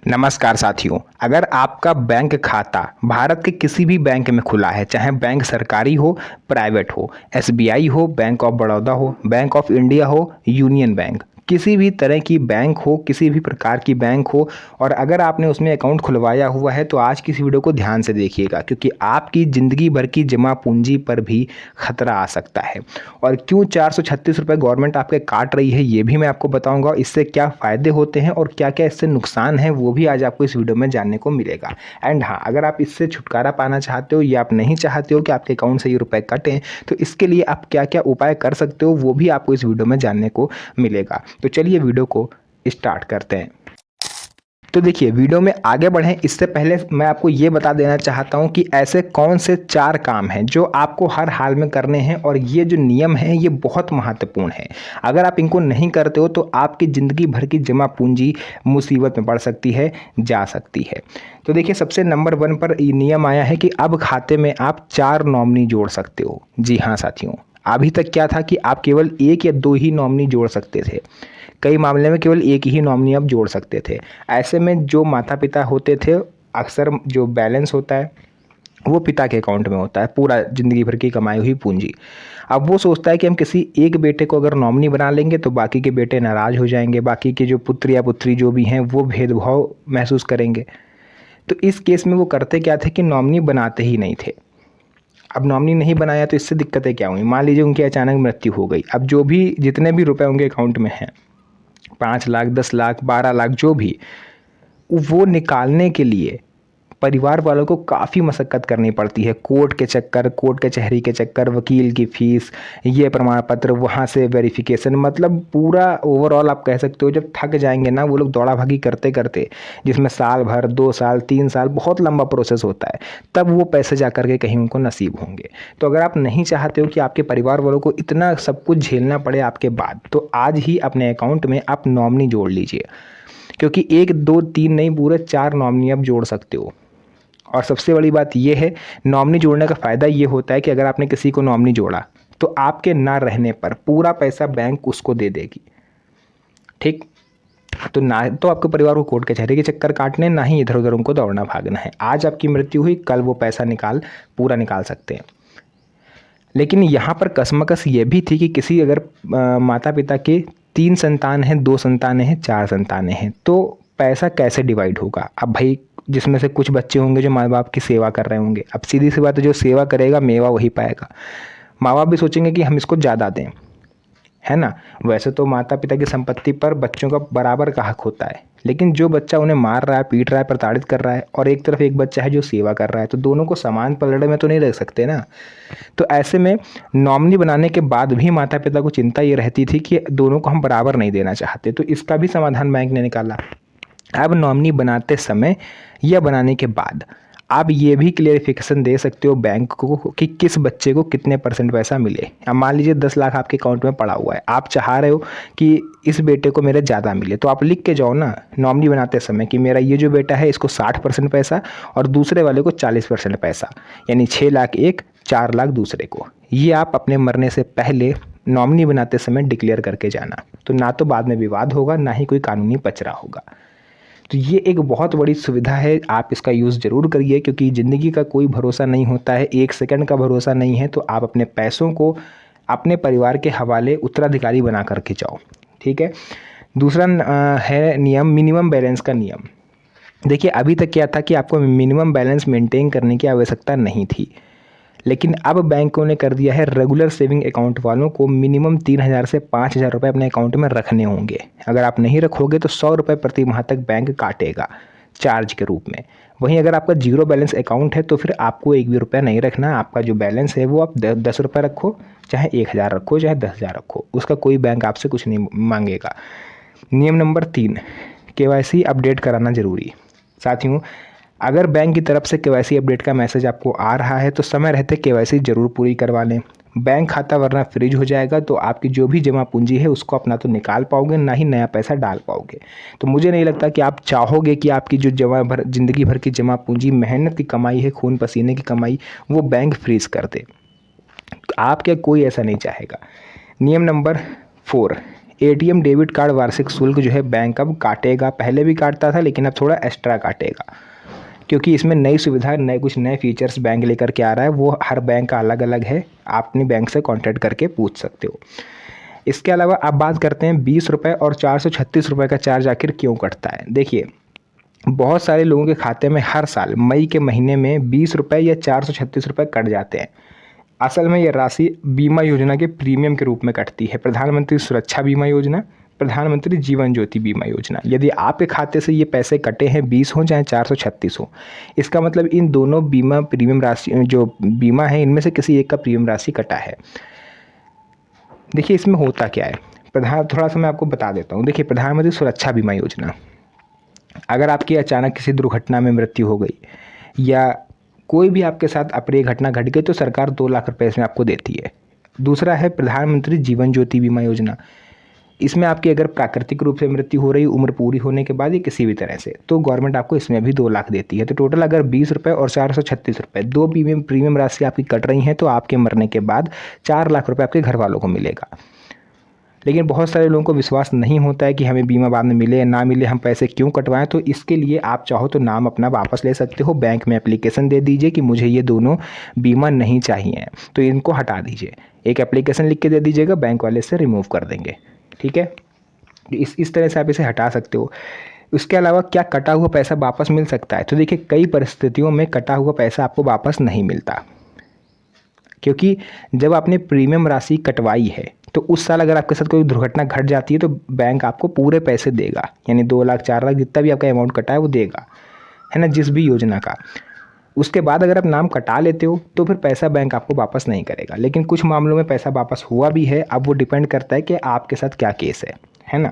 नमस्कार साथियों। अगर आपका बैंक खाता भारत के किसी भी बैंक में खुला है, चाहे बैंक सरकारी हो, प्राइवेट हो, एसबीआई हो, बैंक ऑफ बड़ौदा हो, बैंक ऑफ इंडिया हो, यूनियन बैंक, किसी भी तरह की बैंक हो, किसी भी प्रकार की बैंक हो, और अगर आपने उसमें अकाउंट खुलवाया हुआ है तो आज की इस वीडियो को ध्यान से देखिएगा, क्योंकि आपकी ज़िंदगी भर की जमा पूंजी पर भी खतरा आ सकता है। और क्यों 436 रुपये गवर्नमेंट आपके काट रही है ये भी मैं आपको बताऊंगा। इससे क्या फ़ायदे होते हैं और क्या क्या इससे नुकसान है वो भी आज आपको इस वीडियो में जानने को मिलेगा। एंड हाँ, अगर आप इससे छुटकारा पाना चाहते हो या आप नहीं चाहते हो कि आपके अकाउंट से ये रुपए कटें, तो इसके लिए आप क्या क्या उपाय कर सकते हो वो भी आपको इस वीडियो में जानने को मिलेगा। तो चलिए वीडियो को स्टार्ट करते हैं। तो देखिए, वीडियो में आगे बढ़ें इससे पहले मैं आपको ये बता देना चाहता हूँ कि ऐसे कौन से 4 काम हैं जो आपको हर हाल में करने हैं, और ये जो नियम हैं ये बहुत महत्वपूर्ण है। अगर आप इनको नहीं करते हो तो आपकी ज़िंदगी भर की जमा पूंजी मुसीबत में पड़ सकती है, जा सकती है। तो देखिए, सबसे नंबर 1 पर ये नियम आया है कि अब खाते में आप 4 नॉमिनी जोड़ सकते हो। जी हाँ साथियों, अभी तक क्या था कि आप केवल 1 या 2 ही नॉमिनी जोड़ सकते थे। कई मामले में केवल 1 ही नॉमिनी आप जोड़ सकते थे। ऐसे में जो माता पिता होते थे, अक्सर जो बैलेंस होता है वो पिता के अकाउंट में होता है, पूरा ज़िंदगी भर की कमाई हुई पूंजी। अब वो सोचता है कि हम किसी एक बेटे को अगर नॉमिनी बना लेंगे तो बाकी के बेटे नाराज़ हो जाएंगे, बाकी के जो पुत्र या पुत्री जो भी हैं वो भेदभाव महसूस करेंगे। तो इस केस में वो करते क्या थे कि नॉमिनी बनाते ही नहीं थे। अब नॉमिनी नहीं बनाया तो इससे दिक्कतें क्या हुई? मान लीजिए उनकी अचानक मृत्यु हो गई। अब जो भी जितने भी रुपए उनके अकाउंट में हैं, 5 लाख, 10 लाख, 12 लाख, जो भी, वो निकालने के लिए परिवार वालों को काफ़ी मशक्क़त करनी पड़ती है। कोर्ट के चक्कर, कोर्ट कचहरी के चक्कर, वकील की फ़ीस, ये प्रमाण पत्र, वहाँ से वेरिफिकेशन, मतलब पूरा ओवरऑल आप कह सकते हो जब थक जाएंगे ना वो लोग दौड़ा भागी करते करते, जिसमें साल भर, 2 साल, 3 साल, बहुत लंबा प्रोसेस होता है, तब वो पैसे जा कर के कहीं उनको नसीब होंगे। तो अगर आप नहीं चाहते हो कि आपके परिवार वालों को इतना सब कुछ झेलना पड़े आपके बाद, तो आज ही अपने अकाउंट में आप नॉमिनी जोड़ लीजिए, क्योंकि 1, 2, 3 नहीं, पूरे 4 नॉमिनी आप जोड़ सकते हो। और सबसे बड़ी बात यह है, नॉमिनी जोड़ने का फ़ायदा ये होता है कि अगर आपने किसी को नॉमिनी जोड़ा तो आपके ना रहने पर पूरा पैसा बैंक उसको दे देगी। ठीक, तो ना तो आपके परिवार को कोर्ट कचहरी के चक्कर काटने, ना ही इधर उधर उनको दौड़ना भागना है। आज आपकी मृत्यु हुई, कल वो पैसा पूरा निकाल सकते हैं। लेकिन यहाँ पर कशमकश ये भी थी कि किसी अगर माता पिता के 3 संतान हैं, 2 संतानें हैं, 4 संतानें हैं, तो पैसा कैसे डिवाइड होगा? अब भाई, जिसमें से कुछ बच्चे होंगे जो माँ बाप की सेवा कर रहे होंगे। अब सीधी सी बात है, जो सेवा करेगा मेवा वही पाएगा। माँ बाप भी सोचेंगे कि हम इसको ज़्यादा दें, है ना। वैसे तो माता पिता की संपत्ति पर बच्चों का बराबर का हक होता है, लेकिन जो बच्चा उन्हें मार रहा है, पीट रहा है, प्रताड़ित कर रहा है, और एक तरफ एक बच्चा है जो सेवा कर रहा है, तो दोनों को समान पलड़े में तो नहीं रख सकते ना। तो ऐसे में नॉमिनी बनाने के बाद भी माता पिता को चिंता ये रहती थी कि दोनों को हम बराबर नहीं देना चाहते, तो इसका भी समाधान बैंक ने निकाला। अब नॉमिनी बनाते समय या बनाने के बाद आप ये भी क्लियरिफिकेशन दे सकते हो बैंक को कि किस बच्चे को कितने % पैसा मिले। अब मान लीजिए 10 लाख आपके अकाउंट में पड़ा हुआ है, आप चाह रहे हो कि इस बेटे को मेरे ज़्यादा मिले, तो आप लिख के जाओ ना नॉमिनी बनाते समय कि मेरा ये जो बेटा है इसको 60% पैसा और दूसरे वाले को 40% पैसा, यानी 6 लाख एक, 4 लाख दूसरे को। ये आप अपने मरने से पहले नॉमिनी बनाते समय डिक्लेयर करके जाना, तो ना तो बाद में विवाद होगा, ना ही कोई कानूनी पचरा होगा। तो ये एक बहुत बड़ी सुविधा है, आप इसका यूज़ ज़रूर करिए, क्योंकि ज़िंदगी का कोई भरोसा नहीं होता है, 1 सेकंड का भरोसा नहीं है। तो आप अपने पैसों को अपने परिवार के हवाले उत्तराधिकारी बना करके जाओ, ठीक है। दूसरा है नियम, मिनिमम बैलेंस का नियम। देखिए, अभी तक क्या था कि आपको मिनिमम बैलेंस मेंटेन करने की आवश्यकता नहीं थी, लेकिन अब बैंकों ने कर दिया है, रेगुलर सेविंग अकाउंट वालों को मिनिमम 3,000 से 5,000 रुपये अपने अकाउंट में रखने होंगे। अगर आप नहीं रखोगे तो 100 रुपये प्रति माह तक बैंक काटेगा चार्ज के रूप में। वहीं अगर आपका जीरो बैलेंस अकाउंट है तो फिर आपको 1 भी रुपया नहीं रखना। आपका जो बैलेंस है वो आप 10 रुपये रखो, चाहे 1,000 रखो, चाहे 10,000 रखो, उसका कोई बैंक आपसे कुछ नहीं मांगेगा। नियम नंबर 3, केवाईसी अपडेट कराना ज़रूरी। साथियों, अगर बैंक की तरफ से केवाईसी अपडेट का मैसेज आपको आ रहा है तो समय रहते केवाईसी ज़रूर पूरी करवा लें। बैंक खाता वरना फ्रीज हो जाएगा, तो आपकी जो भी जमा पूंजी है उसको अपना तो निकाल पाओगे, ना ही नया पैसा डाल पाओगे। तो मुझे नहीं लगता कि आप चाहोगे कि आपकी जो ज़िंदगी भर की जमा पूंजी, मेहनत की कमाई है, खून पसीने की कमाई, वो बैंक फ्रीज कर दे। आप क्या, कोई ऐसा नहीं चाहेगा। नियम नंबर 4, एटीएम डेबिट कार्ड वार्षिक शुल्क जो है बैंक अब काटेगा, पहले भी काटता था लेकिन अब थोड़ा एक्स्ट्रा काटेगा, क्योंकि इसमें नई सुविधा, कुछ नए फीचर्स बैंक लेकर के आ रहा है। वो हर बैंक का अलग अलग है, आप अपने बैंक से कॉन्टैक्ट करके पूछ सकते हो। इसके अलावा आप बात करते हैं 20 रुपये और 436 रुपये का चार्ज आखिर क्यों कटता है। देखिए, बहुत सारे लोगों के खाते में हर साल मई के महीने में 20 रुपये या 436 रुपये कट जाते हैं। असल में यह राशि बीमा योजना के प्रीमियम के रूप में कटती है। प्रधानमंत्री सुरक्षा बीमा योजना, प्रधानमंत्री जीवन ज्योति बीमा योजना। यदि आपके खाते से ये पैसे कटे हैं, 20 हो चाहे 436 हो, इसका मतलब इन दोनों बीमा प्रीमियम राशि, जो बीमा है, इनमें से किसी एक का प्रीमियम राशि कटा है। देखिए, इसमें होता क्या है, थोड़ा सा मैं आपको बता देता हूँ। देखिए, प्रधानमंत्री सुरक्षा बीमा योजना, अगर आपकी अचानक किसी दुर्घटना में मृत्यु हो गई या कोई भी आपके साथ अप्रिय घटना घट गई तो सरकार 2 लाख रुपए इसमें आपको देती है। दूसरा है प्रधानमंत्री जीवन ज्योति बीमा योजना। इसमें आपकी अगर प्राकृतिक रूप से मृत्यु हो रही, उम्र पूरी होने के बाद या किसी भी तरह से, तो गवर्नमेंट आपको इसमें भी 2 लाख देती है। तो टोटल अगर 20 रुपये और 436 रुपये, दो प्रीमियम राशि आपकी कट रही हैं, तो आपके मरने के बाद 4 लाख रुपये आपके घर वालों को मिलेगा। लेकिन बहुत सारे लोगों को विश्वास नहीं होता है कि हमें बीमा बाद में मिले या ना मिले, हम पैसे क्यों कटवाएं। तो इसके लिए आप चाहो तो नाम अपना वापस ले सकते हो, बैंक में एप्लीकेशन दे दीजिए कि मुझे ये दोनों बीमा नहीं चाहिए, तो इनको हटा दीजिए। एक एप्लीकेशन लिख के दे दीजिएगा, बैंक वाले से रिमूव कर देंगे। ठीक है, इस तरह से आप इसे हटा सकते हो। इसके अलावा क्या कटा हुआ पैसा वापस मिल सकता है? तो देखिए, कई परिस्थितियों में कटा हुआ पैसा आपको वापस नहीं मिलता, क्योंकि जब आपने प्रीमियम राशि कटवाई है तो उस साल अगर आपके साथ कोई दुर्घटना घट जाती है तो बैंक आपको पूरे पैसे देगा, यानी 2 लाख 4 लाख जितना भी आपका अमाउंट कटा है वो देगा, है ना, जिस भी योजना का। उसके बाद अगर आप नाम कटा लेते हो तो फिर पैसा बैंक आपको वापस नहीं करेगा। लेकिन कुछ मामलों में पैसा वापस हुआ भी है, अब वो डिपेंड करता है कि आपके साथ क्या केस है ना।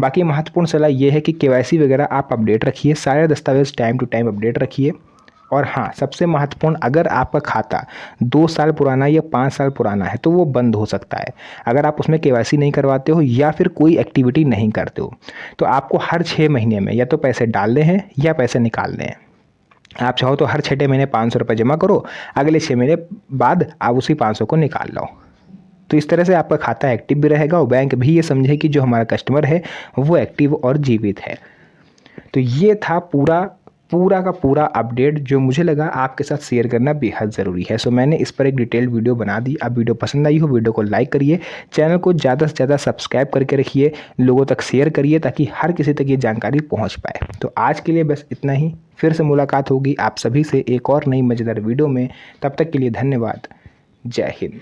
बाकी महत्वपूर्ण सलाह ये है कि केवाईसी वगैरह आप अपडेट रखिए, सारे दस्तावेज टाइम टू टाइम अपडेट रखिए। और हाँ, सबसे महत्वपूर्ण, अगर आपका खाता 2 साल पुराना या 5 साल पुराना है तो वो बंद हो सकता है। अगर आप उसमें केवाईसी नहीं करवाते हो या फिर कोई एक्टिविटी नहीं करते हो, तो आपको हर 6 महीने में या तो पैसे डालने हैं या पैसे निकालने हैं। आप चाहो तो हर 6 महीने 500 रुपये जमा करो, अगले 6 महीने बाद आप उसी 500 को निकाल लो। तो इस तरह से आपका खाता एक्टिव भी रहेगा और बैंक भी ये समझे कि जो हमारा कस्टमर है वो एक्टिव और जीवित है। तो ये था पूरा का पूरा अपडेट जो मुझे लगा आपके साथ शेयर करना बेहद ज़रूरी है। सो मैंने इस पर एक डिटेल वीडियो बना दी। अब वीडियो पसंद आई हो, वीडियो को लाइक करिए, चैनल को ज़्यादा से ज़्यादा सब्सक्राइब करके रखिए, लोगों तक शेयर करिए ताकि हर किसी तक ये जानकारी पहुंच पाए। तो आज के लिए बस इतना ही, फिर से मुलाकात होगी आप सभी से एक और नई मज़ेदार वीडियो में। तब तक के लिए धन्यवाद। जय हिंद।